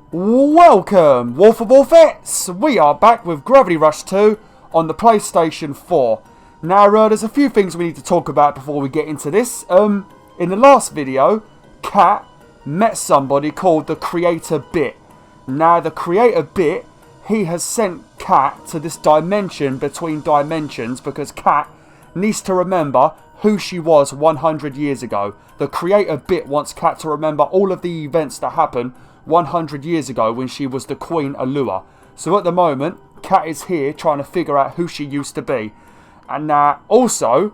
Welcome, WolfTheWolfettes! We are back with Gravity Rush 2 on the PlayStation 4. Now, there's a few things we need to talk about before we get into this. In the last video, Kat met somebody called the Creator Bit. Now, the Creator Bit, he has sent Kat to this dimension between dimensions because Kat needs to remember who she was 100 years ago. The Creator Bit wants Kat to remember all of the events that happened 100 years ago when she was the Queen Alua. So at the moment, Kat is here trying to figure out who she used to be. And also,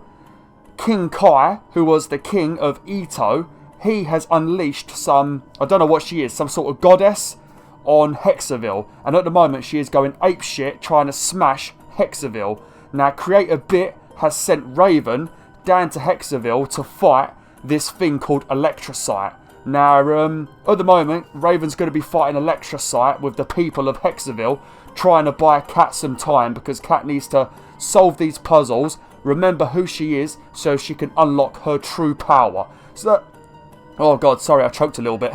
King Kai, who was the king of Ito, he has unleashed some, I don't know what she is, some sort of goddess on Hekseville. And at the moment, she is going apeshit trying to smash Hekseville. Now, Creator Bit has sent Raven down to Hekseville to fight this thing called Electrocyte. Now, at the moment, Raven's going to be fighting Electrocyte with the people of Hekseville, trying to buy Kat some time because Kat needs to solve these puzzles, remember who she is, so she can unlock her true power. So that... Oh god, sorry, I choked a little bit.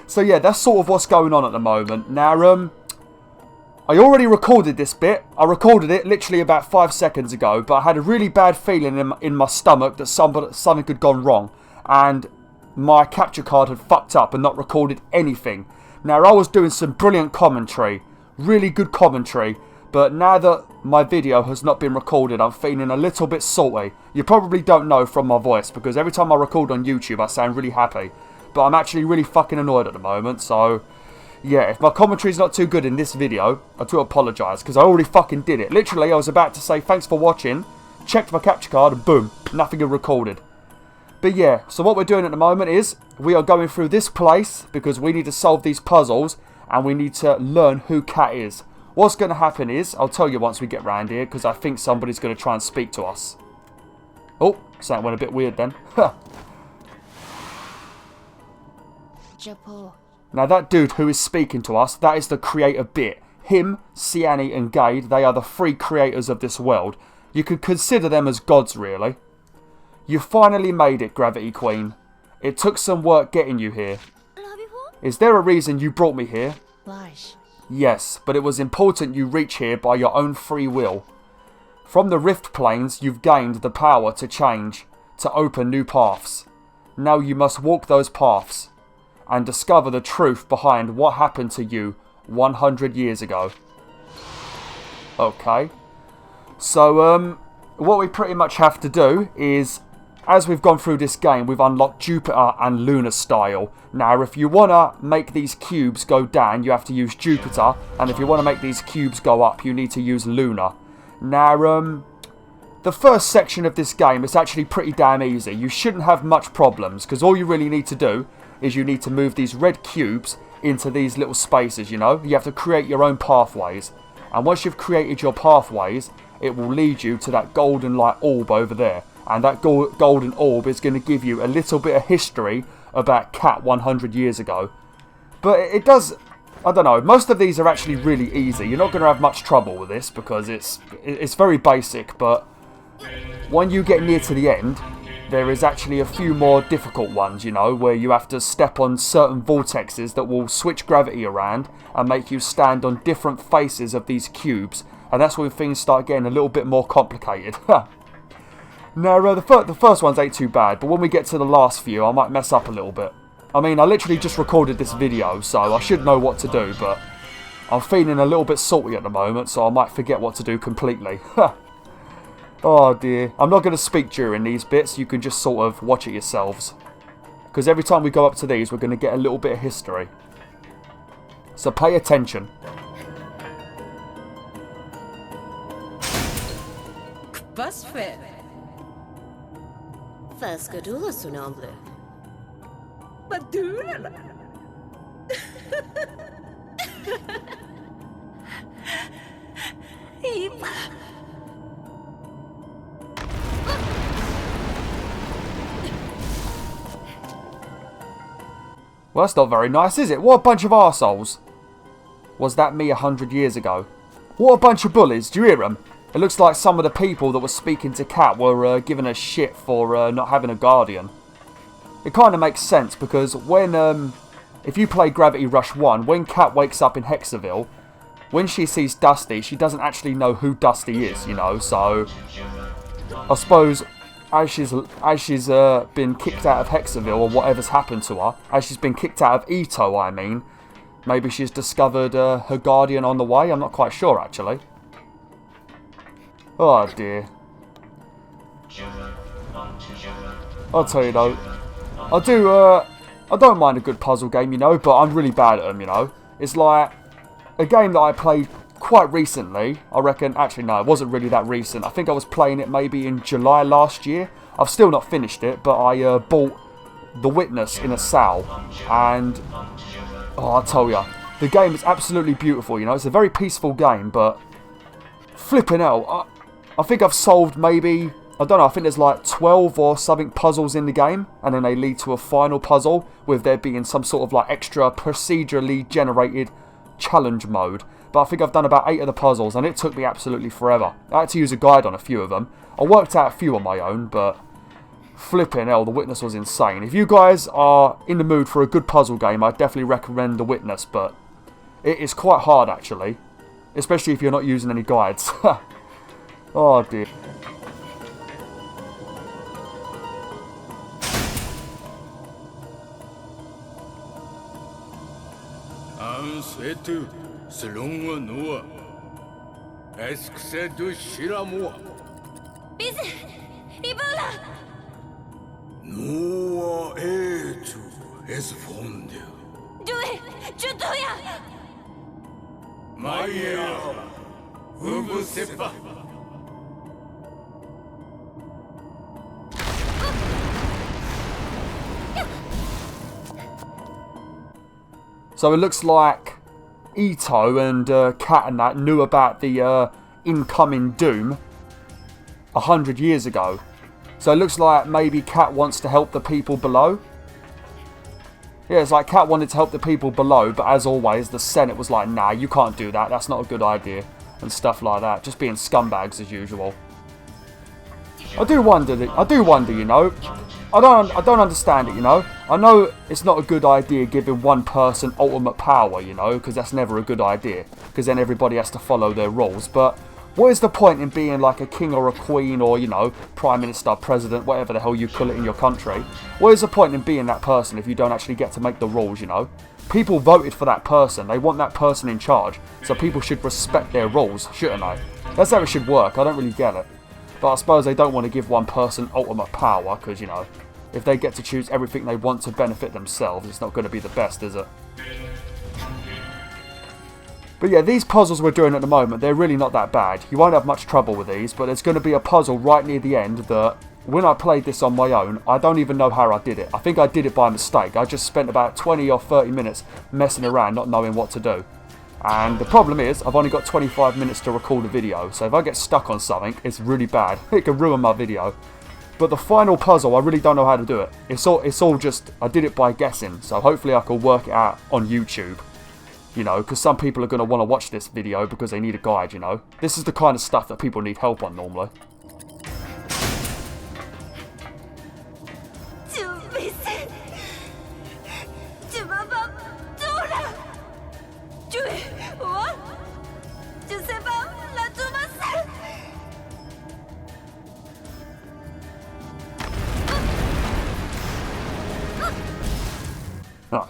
So yeah, that's sort of what's going on at the moment. Now, I already recorded this bit. I recorded it literally about 5 seconds ago, but I had a really bad feeling in my stomach that something had gone wrong. And my capture card had fucked up and not recorded anything. Now, I was doing some brilliant commentary, really good commentary, but now that my video has not been recorded, I'm feeling a little bit salty. You probably don't know from my voice, because every time I record on YouTube, I sound really happy. But I'm actually really fucking annoyed at the moment, so... yeah, if my commentary's not too good in this video, I do apologise, because I already fucking did it. Literally, I was about to say thanks for watching, checked my capture card, and boom, nothing had recorded. But yeah, so what we're doing at the moment is, we are going through this place, because we need to solve these puzzles, and we need to learn who Kat is. What's going to happen is, I'll tell you once we get round here, because I think somebody's going to try and speak to us. Oh, something went a bit weird then. Now that dude who is speaking to us, that is the Creator Bit. Him, Siani and Gade, they are the three creators of this world. You could consider them as gods, really. You finally made it, Gravity Queen. It took some work getting you here. Is there a reason you brought me here? Yes, but it was important you reach here by your own free will. From the Rift Planes, you've gained the power to change, to open new paths. Now you must walk those paths and discover the truth behind what happened to you 100 years ago. Okay. So, what we pretty much have to do is, as we've gone through this game, we've unlocked Jupiter and Lunar style. Now, if you want to make these cubes go down, you have to use Jupiter. And if you want to make these cubes go up, you need to use Lunar. Now, the first section of this game is actually pretty damn easy. You shouldn't have much problems, because all you really need to do is you need to move these red cubes into these little spaces, you know? You have to create your own pathways. And once you've created your pathways, it will lead you to that golden light orb over there. And that golden orb is going to give you a little bit of history about Kat 100 years ago. But it does... I don't know. Most of these are actually really easy. You're not going to have much trouble with this because it's very basic. But when you get near to the end, there is actually a few more difficult ones, you know, where you have to step on certain vortexes that will switch gravity around and make you stand on different faces of these cubes. And that's when things start getting a little bit more complicated. Now, the first ones ain't too bad, but when we get to the last few, I might mess up a little bit. I mean, I literally just recorded this video, so I should know what to do, but I'm feeling a little bit salty at the moment, so I might forget what to do completely. Oh dear. I'm not going to speak during these bits, you can just sort of watch it yourselves. Because every time we go up to these, we're going to get a little bit of history. So pay attention. Basfer. Vad ska du resonable? Badula. Well, that's not very nice, is it? What a bunch of arseholes. Was that me 100 years ago? What a bunch of bullies. Do you hear them? It looks like some of the people that were speaking to Kat were giving her shit for not having a guardian. It kind of makes sense because when if you play Gravity Rush 1, when Kat wakes up in Hekseville, when she sees Dusty, she doesn't actually know who Dusty is, you know, so I suppose as she's been kicked out of Hekseville, or whatever's happened to her, as she's been kicked out of Ito, I mean, maybe she's discovered her guardian on the way. I'm not quite sure, actually. Oh, dear. I'll tell you, though, I don't mind a good puzzle game, you know, but I'm really bad at them, you know. It's like a game that I played quite recently, I reckon. Actually, no, it wasn't really that recent. I think I was playing it maybe in July last year. I've still not finished it, but I bought The Witness in a sale, and oh, I'll tell you, the game is absolutely beautiful, you know. It's a very peaceful game, but flipping hell, I think I've solved maybe, I don't know, I think there's like 12 or something puzzles in the game, and then they lead to a final puzzle with there being some sort of like extra procedurally generated challenge mode. But I think I've done about 8 of the puzzles, and it took me absolutely forever. I had to use a guide on a few of them. I worked out a few on my own, but flipping hell, The Witness was insane. If you guys are in the mood for a good puzzle game, I definitely recommend The Witness, but it is quite hard actually, especially if you're not using any guides. Oh dear. Selunga Noa. Hekseville Shiramoa. Biz, Ibula. Noa Etu es fonde. Due, Judoya. Maya. Ubu Sepa. So it looks like Ito and Kat and that knew about the incoming doom 100 years ago. So it looks like maybe Kat wants to help the people below. Yeah, it's like Kat wanted to help the people below, but as always, the Senate was like, nah, you can't do that. That's not a good idea. And stuff like that. Just being scumbags as usual. I do wonder, you know. I don't understand it, you know. I know it's not a good idea giving one person ultimate power, you know, because that's never a good idea, because then everybody has to follow their rules. But what is the point in being like a king or a queen, or, you know, prime minister, president, whatever the hell you call it in your country? What is the point in being that person if you don't actually get to make the rules, you know? People voted for that person. They want that person in charge, so people should respect their rules, shouldn't they? That's how it should work. I don't really get it. But I suppose they don't want to give one person ultimate power, because, you know, if they get to choose everything they want to benefit themselves, it's not going to be the best, is it? But yeah, these puzzles we're doing at the moment, they're really not that bad. You won't have much trouble with these, but there's going to be a puzzle right near the end that, when I played this on my own, I don't even know how I did it. I think I did it by mistake. I just spent about 20 or 30 minutes messing around, not knowing what to do. And the problem is, I've only got 25 minutes to record a video, so if I get stuck on something, it's really bad. It can ruin my video. But the final puzzle, I really don't know how to do it. It's all just, I did it by guessing, so hopefully I can work it out on YouTube. You know, because some people are going to want to watch this video because they need a guide, you know. This is the kind of stuff that people need help on normally.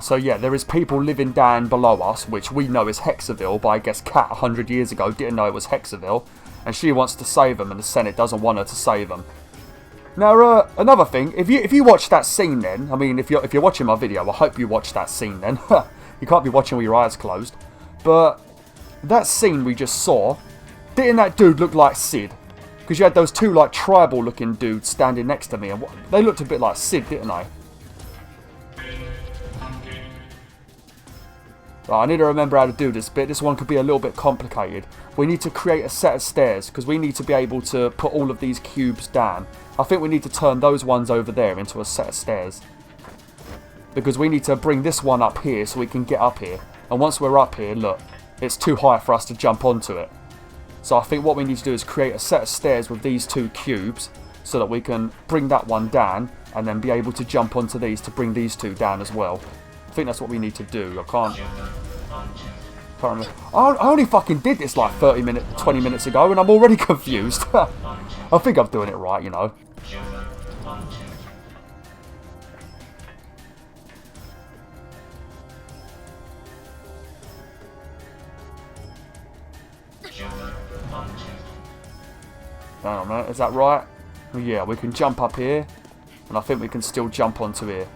So yeah, there is people living down below us, which we know is Hekseville, but I guess Kat 100 years ago didn't know it was Hekseville, and she wants to save them, and the Senate doesn't want her to save them. Now, another thing, if you watch that scene then, I mean, if you're watching my video, I hope you watch that scene then. You can't be watching with your eyes closed. But that scene we just saw, didn't that dude look like Sid? Because you had those two like tribal looking dudes standing next to me, and they looked a bit like Sid, didn't they? Right, I need to remember how to do this bit. This one could be a little bit complicated. We need to create a set of stairs because we need to be able to put all of these cubes down. I think we need to turn those ones over there into a set of stairs. Because we need to bring this one up here so we can get up here. And once we're up here, look, it's too high for us to jump onto it. So I think what we need to do is create a set of stairs with these two cubes so that we can bring that one down and then be able to jump onto these to bring these two down as well. think that's what we need to do. I can't remember. I only fucking did this like 20 minutes ago, and I'm already confused. I think I'm doing it right, you know. Hang on a minute, is that right? Yeah, we can jump up here, and I think we can still jump onto here.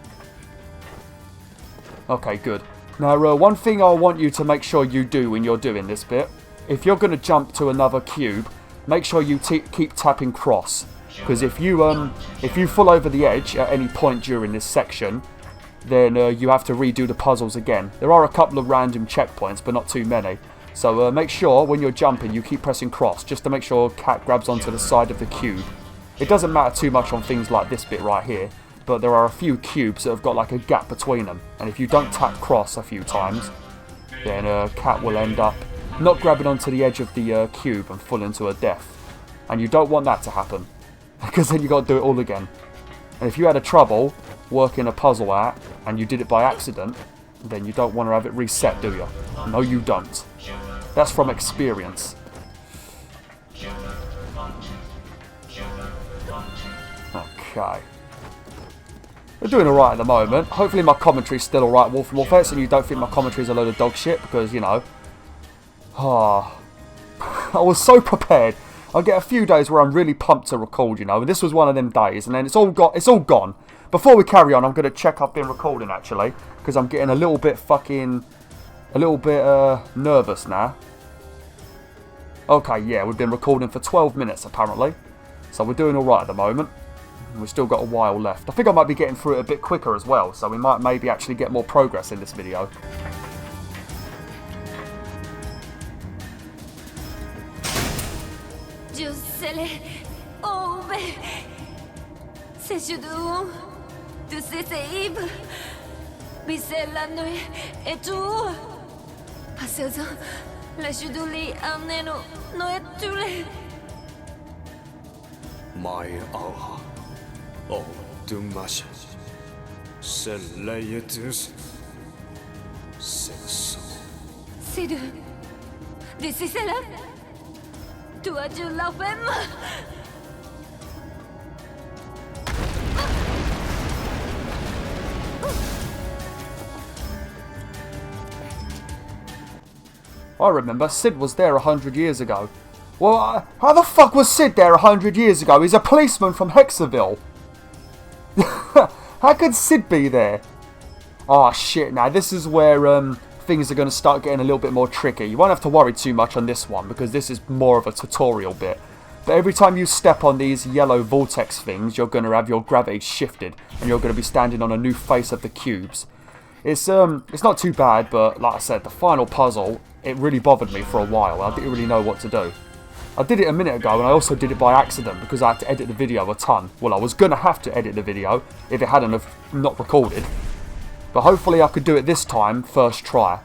Okay, good. Now, one thing I want you to make sure you do when you're doing this bit, if you're going to jump to another cube, make sure you keep tapping cross. Because if you fall over the edge at any point during this section, then you have to redo the puzzles again. There are a couple of random checkpoints, but not too many. So make sure when you're jumping you keep pressing cross, just to make sure Cat grabs onto the side of the cube. It doesn't matter too much on things like this bit right here, but there are a few cubes that have got like a gap between them. And if you don't tap cross a few times, then Cat will end up not grabbing onto the edge of the cube and fall into a death. And you don't want that to happen, because then you got to do it all again. And if you had a trouble working a puzzle out and you did it by accident, then you don't want to have it reset, do you? No, you don't. That's from experience. Okay. We're doing alright at the moment. Hopefully my commentary's still alright, WolfTheWolf, and you don't think my commentary's a load of dog shit, because, you know... I was so prepared. I get a few days where I'm really pumped to record, you know, and this was one of them days, and then it's all gone. Before we carry on, I'm going to check I've been recording, actually, because I'm getting a little bit nervous now. Okay, yeah, we've been recording for 12 minutes, apparently, so we're doing alright at the moment. We've still got a while left. I think I might be getting through it a bit quicker as well, so we might maybe actually get more progress in this video. My Allah, oh Dumash, Selayatus, Sexo. C'est de ces cela. Toi, tu la femme. I remember Sid was there 100 years ago. Well, how the fuck was Sid there 100 years ago? He's a policeman from Hekseville. How could Sid be there? Oh shit, now this is where things are going to start getting a little bit more tricky. You won't have to worry too much on this one, because this is more of a tutorial bit. But every time you step on these yellow vortex things, you're going to have your gravity shifted, and you're going to be standing on a new face of the cubes. It's not too bad, but like I said, the final puzzle, it really bothered me for a while. I didn't really know what to do. I did it a minute ago, and I also did it by accident because I had to edit the video a ton. Well, I was going to have to edit the video if it hadn't have not recorded. But hopefully I could do it this time, first try.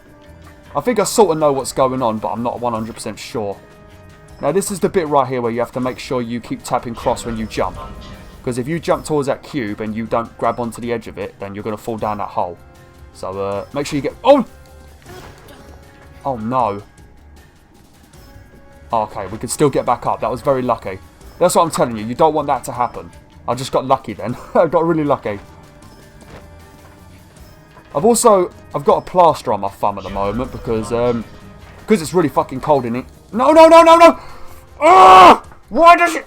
I think I sort of know what's going on, but I'm not 100% sure. Now this is the bit right here where you have to make sure you keep tapping cross when you jump. Because if you jump towards that cube and you don't grab onto the edge of it, then you're going to fall down that hole. So make sure you get... Oh! Oh no. Okay, we can still get back up. That was very lucky. That's what I'm telling you. You don't want that to happen. I just got lucky then. I got really lucky. I've got a plaster on my thumb at the moment because it's really fucking cold in it. No, no, no, no, no! Ah! Why does it...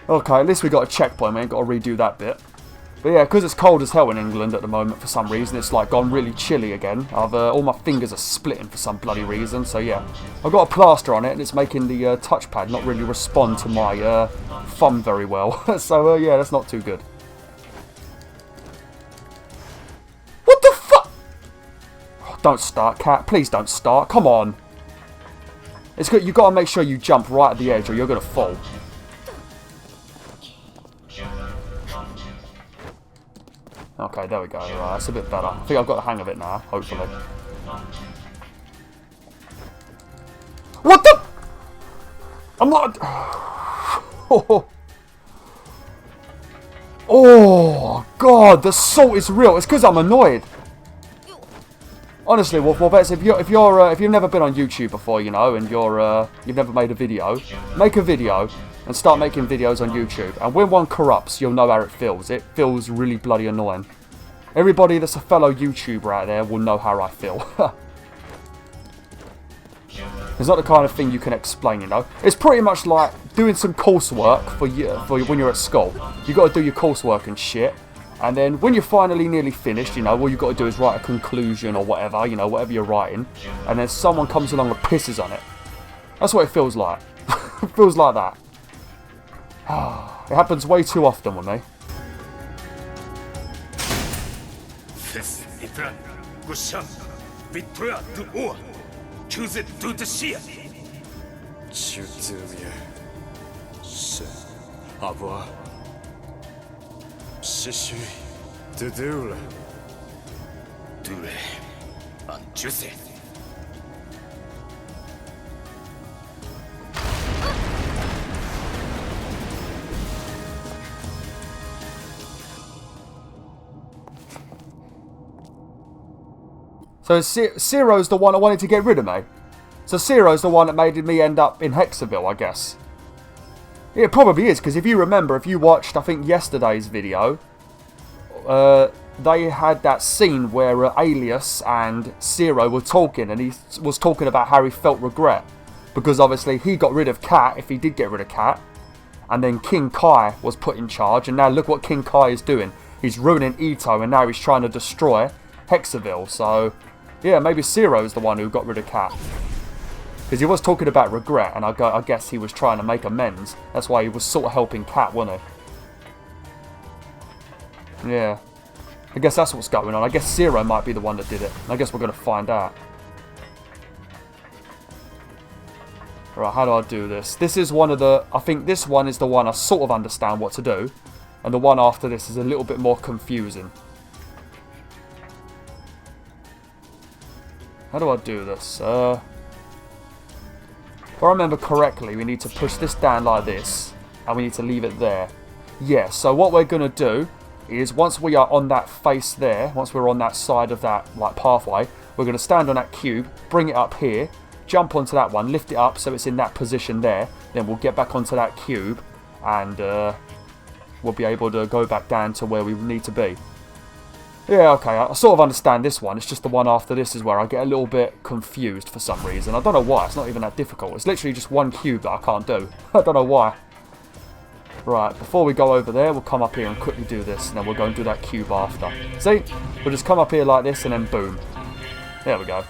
Okay, at least we got a checkpoint. We ain't got to redo that bit. But yeah, because it's cold as hell in England at the moment for some reason, it's like gone really chilly again. All my fingers are splitting for some bloody reason, so yeah. I've got a plaster on it and it's making the touchpad not really respond to my thumb very well. So yeah, that's not too good. What the fuck? Oh, don't start, cat. Please don't start. Come on. It's good. You've got to make sure you jump right at the edge or you're going to fall. Okay, there we go. Right, that's a bit better. I think I've got the hang of it now, hopefully. What the? I'm not... Oh, God, the salt is real. It's because I'm annoyed. Honestly, Wolfettes, if you've never been on YouTube before, you know, and you've never made a video, make a video and start making videos on YouTube. And when one corrupts, you'll know how it feels. It feels really bloody annoying. Everybody that's a fellow YouTuber out there will know how I feel. It's not the kind of thing you can explain, you know. It's pretty much like doing some coursework for when you're at school. You got to do your coursework and shit. And then when you're finally nearly finished, you know, all you've got to do is write a conclusion or whatever, you know, whatever you're writing. And then someone comes along and pisses on it. That's what it feels like. It feels like that. It happens way too often with me. So Ciro's the one that wanted to get rid of me. So Ciro's the one that made me end up in Hekseville, I guess. It probably is, because if you remember, if you watched, I think, yesterday's video, they had that scene where Alias and Ciro were talking, and he was talking about how he felt regret. Because obviously he got rid of Kat, if he did get rid of Kat, and then King Kai was put in charge, and now look what King Kai is doing. He's ruining Ito, and now he's trying to destroy Hekseville, so... yeah, maybe Ciro's the one who got rid of Kat. Because he was talking about regret, and I guess he was trying to make amends. That's why he was sort of helping Kat, wasn't he? Yeah. I guess that's what's going on. I guess Ciro might be the one that did it. I guess we're going to find out. Right, how do I do this? This is one of the... I think this one is the one I sort of understand what to do. And the one after this is a little bit more confusing. How do I do this? If I remember correctly, we need to push this down like this, and we need to leave it there. Yeah, so what we're going to do is, once we are on that face there, once we're on that side of that like pathway, we're going to stand on that cube, bring it up here, jump onto that one, lift it up so it's in that position there, then we'll get back onto that cube, and we'll be able to go back down to where we need to be. Yeah, okay, I sort of understand this one. It's just the one after this is where I get a little bit confused for some reason. I don't know why. It's not even that difficult. It's literally just one cube that I can't do. I don't know why. Right, before we go over there, we'll come up here and quickly do this. And then we'll go and do that cube after. See? We'll just come up here like this and then boom. There we go.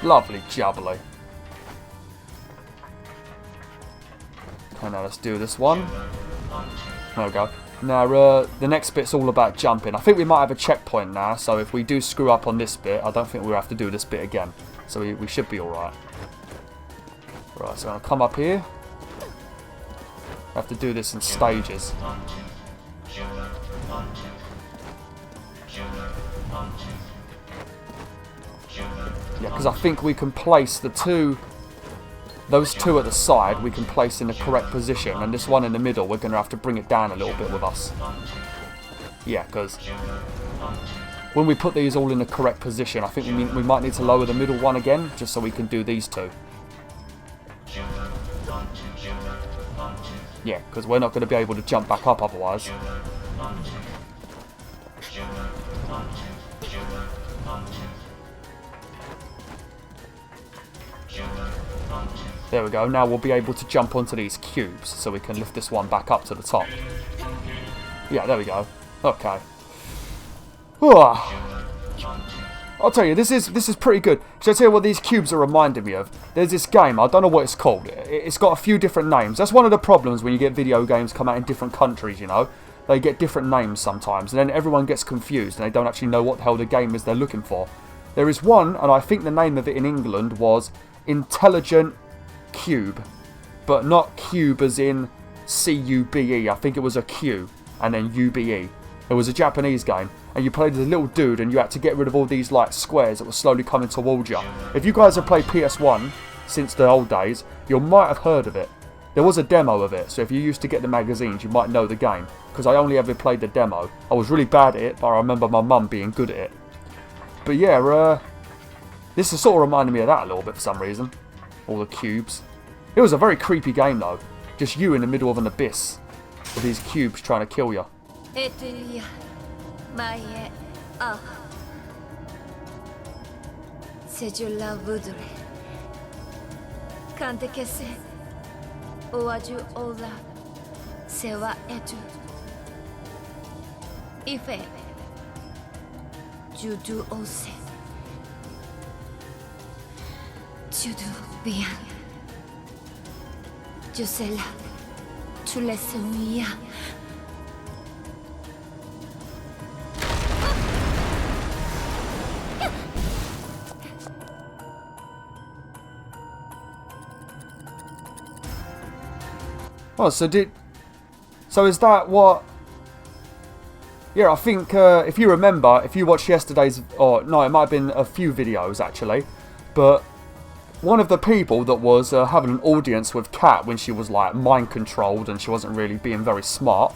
Lovely jubbly. Okay, now let's do this one. There we go. Now, the next bit's all about jumping. I think we might have a checkpoint now, so if we do screw up on this bit, I don't think we'll have to do this bit again. So we should be alright. Right, so I'm going to come up here. I have to do this in stages. Yeah, because I think we can place the two... those two at the side we can place in the correct position, and this one in the middle we're going to have to bring it down a little bit with us. Yeah, because when we put these all in the correct position, I think we might need to lower the middle one again, just so we can do these two. Yeah, because we're not going to be able to jump back up otherwise. There we go, now we'll be able to jump onto these cubes, so we can lift this one back up to the top. Yeah, there we go. Okay. I'll tell you, this is pretty good. Should I tell you what these cubes are reminding me of? There's this game, I don't know what it's called. It's got a few different names. That's one of the problems when you get video games come out in different countries, you know. They get different names sometimes, and then everyone gets confused, and they don't actually know what the hell the game is they're looking for. There is one, and I think the name of it in England was Intelligent Cube. But not cube as in C-U-B-E. I think it was a Q, and then U-B-E. It was a Japanese game, and you played as a little dude, and you had to get rid of all these like squares that were slowly coming towards you. If you guys have played PS1 since the old days, you might have heard of it. There was a demo of it, so if you used to get the magazines, you might know the game. Because I only ever played the demo. I was really bad at it, but I remember my mum being good at it. But yeah, this is sort of reminding me of that a little bit for some reason. All the cubes. It was a very creepy game though. Just you in the middle of an abyss. With these cubes trying to kill you. C'est du la voudre. Quand tu sais, ou aju ola, c'est wa etu. Ife, tu du ose. Tu du bien. Je sais là, tu laisses mia. Oh, so is that what? Yeah, I think if you remember, if you watched yesterday's, or no, it might have been a few videos actually, but one of the people that was having an audience with Kat when she was like mind controlled and she wasn't really being very smart,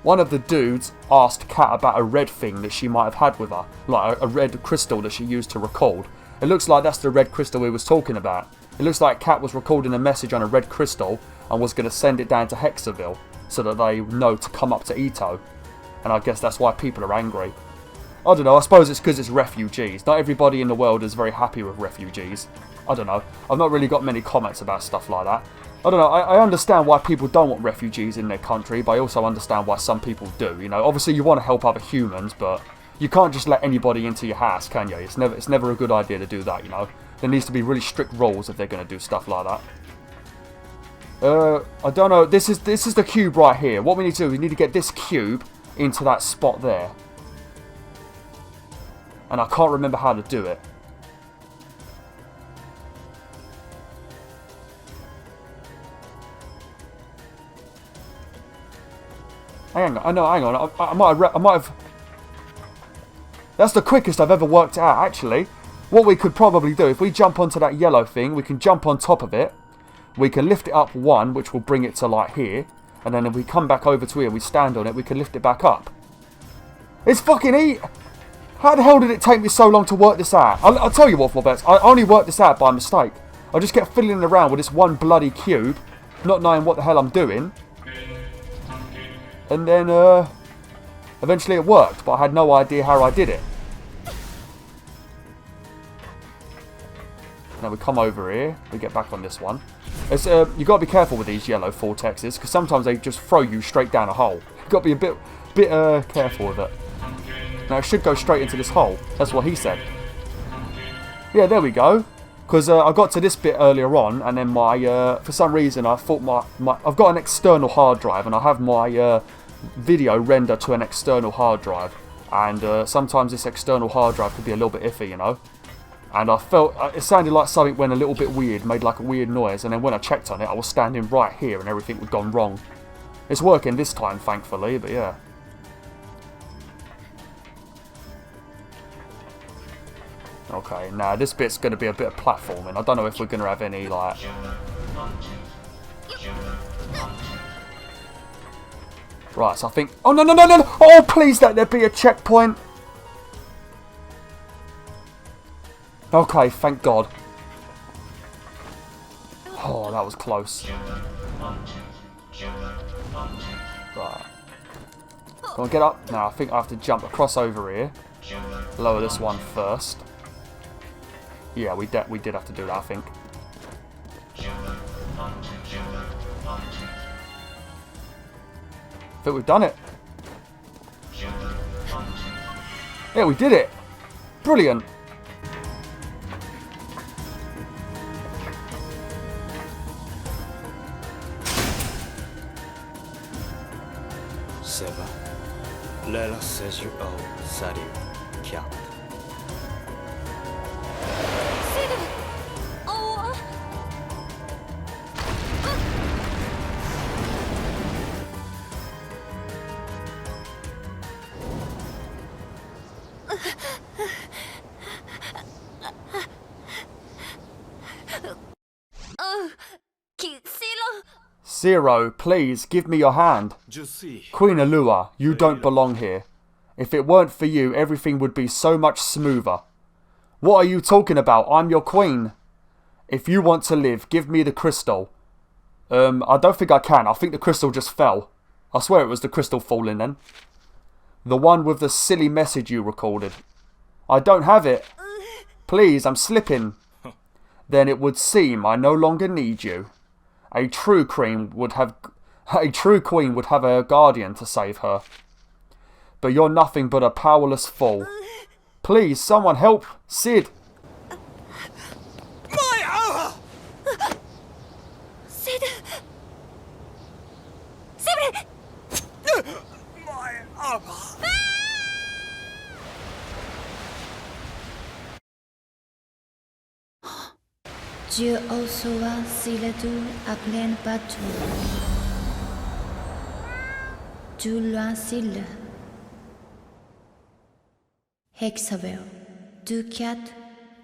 one of the dudes asked Kat about a red thing that she might have had with her, like a red crystal that she used to record. It looks like that's the red crystal we was talking about. It looks like Kat was recording a message on a red crystal and was going to send it down to Hekseville so that they know to come up to Ito. And I guess that's why people are angry. I don't know, I suppose it's because it's refugees. Not everybody in the world is very happy with refugees. I don't know, I've not really got many comments about stuff like that. I don't know, I understand why people don't want refugees in their country, but I also understand why some people do. You know, obviously you want to help other humans, but you can't just let anybody into your house, can you? It's never a good idea to do that, you know. There needs to be really strict rules if they're going to do stuff like that. I don't know. This is the cube right here. What we need to do, we need to get this cube into that spot there. And I can't remember how to do it. Hang on. I might have. That's the quickest I've ever worked it out, actually. What we could probably do, if we jump onto that yellow thing, we can jump on top of it. We can lift it up one, which will bring it to like here. And then if we come back over to here, we stand on it, we can lift it back up. It's fucking eat. How the hell did it take me so long to work this out? I'll tell you what, Forbets, I only worked this out by mistake. I just kept fiddling around with this one bloody cube, not knowing what the hell I'm doing. And then, eventually it worked, but I had no idea how I did it. Now we come over here, we get back on this one. It's, you got to be careful with these yellow vortexes, because sometimes they just throw you straight down a hole. You've got to be a bit careful with it. Now it should go straight into this hole. That's what he said. Yeah, there we go. Because I got to this bit earlier on, and then my for some reason I thought I've got an external hard drive, and I have my video rendered to an external hard drive, and sometimes this external hard drive could be a little bit iffy, you know. And I felt it sounded like something went a little bit weird, made like a weird noise, and then when I checked on it, I was standing right here, and everything had gone wrong. It's working this time, thankfully, but yeah. Okay, now this bit's going to be a bit of platforming. I don't know if we're going to have any, like... Right, so I think... Oh, no! Oh, please let there be a checkpoint! Okay, thank God. Oh, that was close. Right. Go on, get up. Now, I think I have to jump across over here. Lower this one first. Yeah, we did have to do that, I think. I think we've done it. Yeah, we did it. Brilliant. Seba, Lela says you owe Sadi Cat. Zero, please, give me your hand. Queen Alua, you don't belong here. If it weren't for you, everything would be so much smoother. What are you talking about? I'm your queen. If you want to live, give me the crystal. I don't think I can. I think the crystal just fell. I swear it was the crystal falling then. The one with the silly message you recorded. I don't have it. Please, I'm slipping. Then it would seem I no longer need you. A true queen would have a guardian to save her. But you're nothing but a powerless fool. Please, someone help Sid. Sid! Sid! Dieu reçoit si le doux à plein bateau. Du loin s'il. Hekseville. Du 4.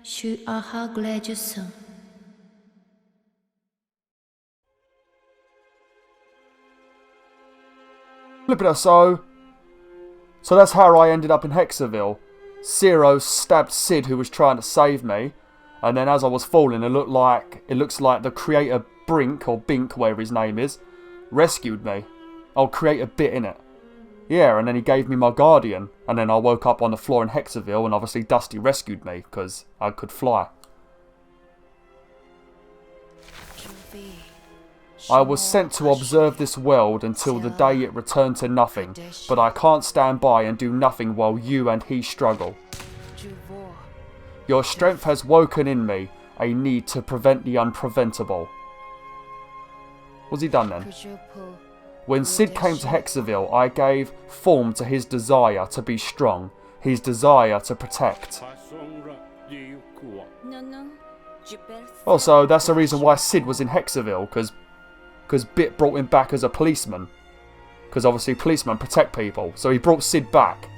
Je arragle du sang. Flip it, so that's how I ended up in Hekseville. Zero stabbed Sid, who was trying to save me, and then as I was falling, it looks like the creator Brink, or Bink, whatever his name is, rescued me. I'll create a bit in it. Yeah, and then he gave me my guardian, and then I woke up on the floor in Hekseville, and obviously Dusty rescued me because I could fly. I was sent to observe this world until the day it returned to nothing, but I can't stand by and do nothing while you and he struggle. Your strength has woken in me a need to prevent the unpreventable. What's he done then? When Sid came to Hekseville, I gave form to his desire to be strong, his desire to protect. Also, that's the reason why Sid was in Hekseville, because Bit brought him back as a policeman. Because obviously policemen protect people, so he brought Sid back.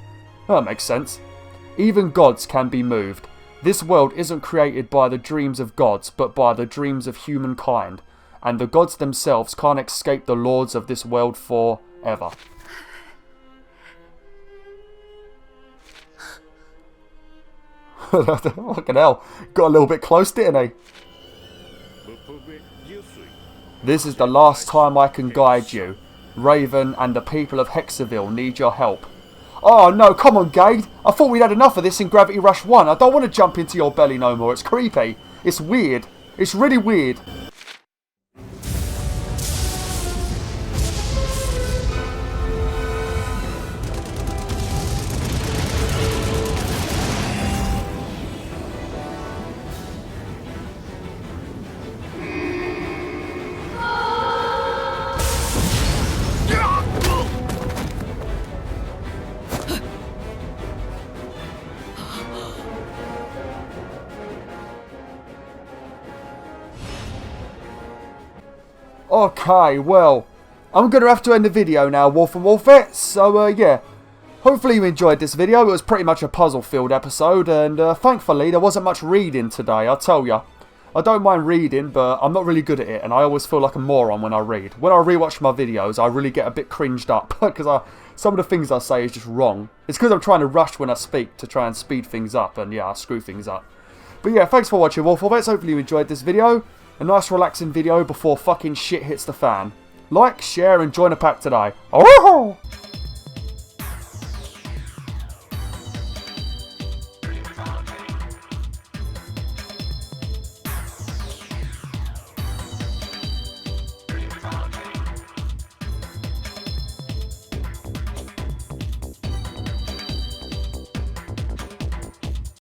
Oh, that makes sense. Even gods can be moved. This world isn't created by the dreams of gods, but by the dreams of humankind. And the gods themselves can't escape the lords of this world forever. Fucking hell. Got a little bit close, didn't he? This is the last time I can guide you. Raven and the people of Hekseville need your help. Oh no, come on, Gade. I thought we'd had enough of this in Gravity Rush 1. I don't want to jump into your belly no more. It's creepy. It's weird. It's really weird. Okay, well, I'm going to have to end the video now, Wolf and Wolfette. So, yeah, hopefully you enjoyed this video. It was pretty much a puzzle-filled episode, and thankfully there wasn't much reading today, I'll tell ya. I don't mind reading, but I'm not really good at it, and I always feel like a moron when I read. When I rewatch my videos, I really get a bit cringed up, because some of the things I say is just wrong. It's because I'm trying to rush when I speak to try and speed things up, and yeah, I screw things up. But yeah, thanks for watching, Wolf Wolfettes. Hopefully you enjoyed this video. A nice relaxing video before fucking shit hits the fan. Like, share and join a pack today. Oh!